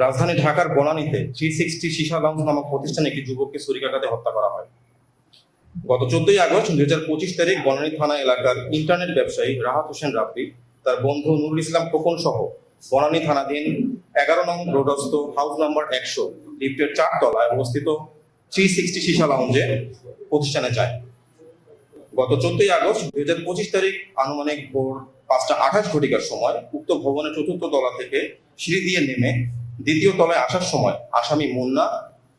রাজধানী ঢাকার বনানীতে 360 সীসা লাউঞ্জ নামক প্রতিষ্ঠানে একটি যুবককে ছুরিকাঘাতে হত্যা করা হয়। গত 14ই আগস্ট 2025 তারিখ বনানী থানা এলাকার ইন্টারনেট ব্যবসায়ী রাহাত হোসেন রাব্বি তার বন্ধু নুরুল ইসলাম খোকন সহ বনানী থানাধীন 11 নং রোডস্থ হাউস নাম্বার 100 লিফটের 4 তলায় অবস্থিত 360 সীসা লাউঞ্জে প্রতিষ্ঠানে যায়। গত 14ই আগস্ট 2025 তারিখ আনুমানিক ভোর 5:28 ঘটিকার সময় উক্ত ভবনের 4র্থ তলা থেকে সিঁড়ি দিয়ে নেমে 2য় তলায় আসার সময় আসামি মুন্না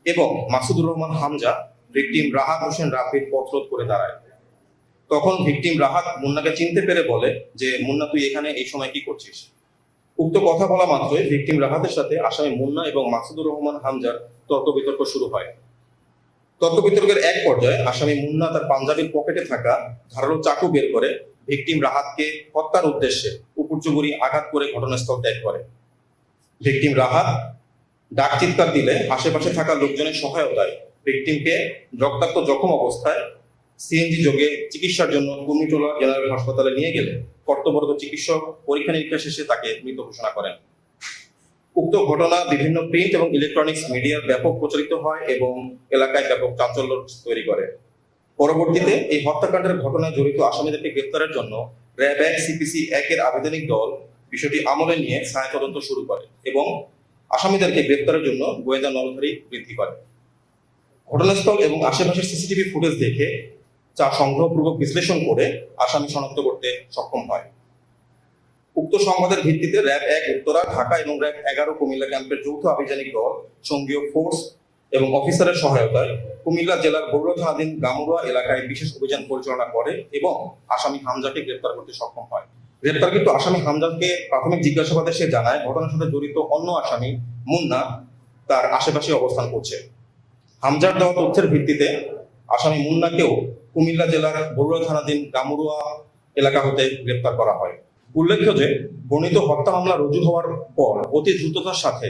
এবং মাসুদুর রহমান হামজা ভিকটিম রাহাত হোসেন রাব্বির পথরোধ করে দাঁড়ায়। তখন ভিকটিম রাহাত মুন্নাকে চিনতে পেরে বলে যে, মুন্না, তুই এখানে এই সময় কি করছিস? উক্ত কথা বলা মাত্রই ভিকটিম রাহাতের সাথে আসামি মুন্না এবং মাসুদুর রহমান হামজার তর্ক বিতর্ক শুরু হয়। তর্ক বিতর্কের এক পর্যায়ে আসামি মুন্না তার পাঞ্জাবির পকেটে থাকা ধারালো চাকু বের করে ভিকটিম রাহাতকে হত্যার উদ্দেশ্যে উপর্যুপরি আঘাত করে ঘটনাস্থল ত্যাগ করে। ভিকটিম রাহাত ডাক চিৎকার দিলে আশেপাশে থাকা লোকজনের সহায়তায় ভিকটিমকে রক্তাক্ত জখম অবস্থায় সিএনজি যোগে চিকিৎসার জন্য কুর্মিটোলা জেনারেল হাসপাতালে নিয়ে গেলে কর্তব্যরত চিকিৎসক পরীক্ষা নিরীক্ষা শেষে তাকে মৃত ঘোষণা করেন। উক্ত ঘটনা বিভিন্ন প্রিন্ট এবং ইলেকট্রনিক্স মিডিয়ার ব্যাপক প্রচারিত হয় এবং এলাকায় ব্যাপক চাঞ্চল্য তৈরি করে। পরবর্তীতে এই হত্যাকাণ্ডের ঘটনায় জড়িত আসামিদেরকে গ্রেপ্তারের জন্য র্যাব 1 সিপিসি 1 এর আবেদনিক দল বিষয়টি আমলে নিয়ে ছায়া তদন্ত শুরু করে এবং আসামিদেরকে গ্রেপ্তারের জন্য গোয়েন্দা নজরদারি বৃদ্ধি করে। ঘটনাস্থল এবং আশেপাশের সিসিটিভি ফুটেজ দেখে যা সংগ্রহপূর্বক বিশ্লেষণ করে আসামি শনাক্ত করতে সক্ষম হয়। উক্ত সংবাদের ভিত্তিতে র্যাব 1 উত্তরা, ঢাকা এবং র্যাব 11 কুমিল্লা ক্যাম্পের যৌথ আভিযানিক দল সঙ্গীয় ফোর্স এবং অফিসারের সহায়তায় কুমিল্লা জেলার বগুড়া থানাধীন গামুড়া এলাকায় বিশেষ অভিযান পরিচালনা করে এবং আসামি হামজাকে গ্রেপ্তার করতে সক্ষম হয়। গ্রেপ্তারকৃত আসামি হামজাকে প্রাথমিক জিজ্ঞাসাবাদে সে জানায় ঘটনার সাথে জড়িত অন্য আসামি মুন্না তার আশেপাশে অবস্থান করছে। হামজার দেওয়া তথ্যের ভিত্তিতে আসামি মুন্নাকেও কুমিল্লা জেলার বগুড়া থানাধীন গামুড়া এলাকা হতে গ্রেপ্তার করা হয়। উল্লেখ্য যে, বর্ণিত হত্যা মামলা রুজু হওয়ার পর অতি দ্রুততার সাথে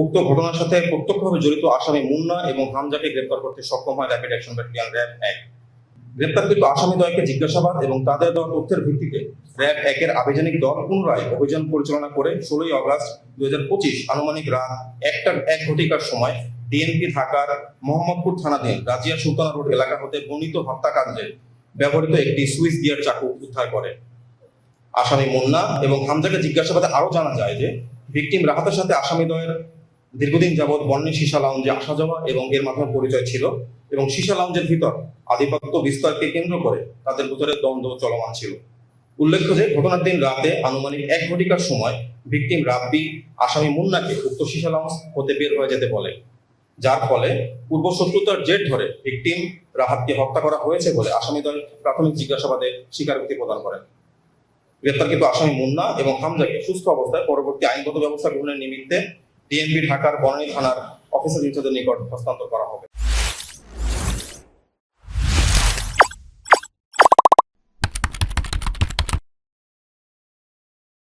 উক্ত ঘটনার সাথে প্রত্যক্ষভাবে জড়িত আসামি মুন্না এবং হামজাকে গ্রেপ্তার করতে সক্ষম হয় র্যাপিড অ্যাকশন ব্যাটালিয়ন র্যাব 1। গ্রেপ্তারকৃত আসামিদ্বয়কে জিজ্ঞাসাবাদ এবং তাদের দেওয়া তথ্যের ভিত্তিতে র্যাব 1 এর আভিযানিক দল পুনরায় অভিযান পরিচালনা করে 16ই আগস্ট 2025 আনুমানিক রাত 1টা 1 ঘটিকার সময় ডিএনপি ঢাকার মোহাম্মদপুর থানাধীন রাজিয়া সুলতানা রোড এলাকা হতে বর্ণিত হত্যাকাণ্ডে ব্যবহৃত একটি সুইস গিয়ার চাকু উদ্ধার করে। আসামি মুন্না এবং হামজাকে জিজ্ঞাসাবাদে আরো জানা যায় যে, ভিকটিম রাহাতের সাথে আসামিদ্বয়ের দীর্ঘদিন যাবৎ বনানী সীসা লাউঞ্জে আসা যাওয়া এবং এর মাধ্যমে পরিচয় ছিল এবং সীসা লাউঞ্জের ভিতর আধিপত্য বিস্তারকে কেন্দ্র করে তাদের ভিতরে দ্বন্দ্ব চলমান ছিল। উল্লেখ্য যে, ঘটনার দিন রাতে আনুমানিক 1 ঘটিকার সময় ভিকটিম রাব্বি আসামি মুন্নাকে উক্ত সীসা লাউঞ্জ হতে বের হয়ে যেতে বলে, যার ফলে পূর্ব শত্রুতার জের ধরে ভিকটিম রাহাতকে হত্যা করা হয়েছে বলে আসামিদ্বয় প্রাথমিক জিজ্ঞাসাবাদে স্বীকারোক্তি প্রদান করেন। গ্রেপ্তারকৃত আসামি মুন্না এবং হামজাকে সুস্থ অবস্থায় পরবর্তী আইনগত ব্যবস্থা গ্রহণের নিমিত্তে ডিএনপি ঢাকার বনানী থানার অফিসার ইনচার্জের নিকট হস্তান্তর করা হবে।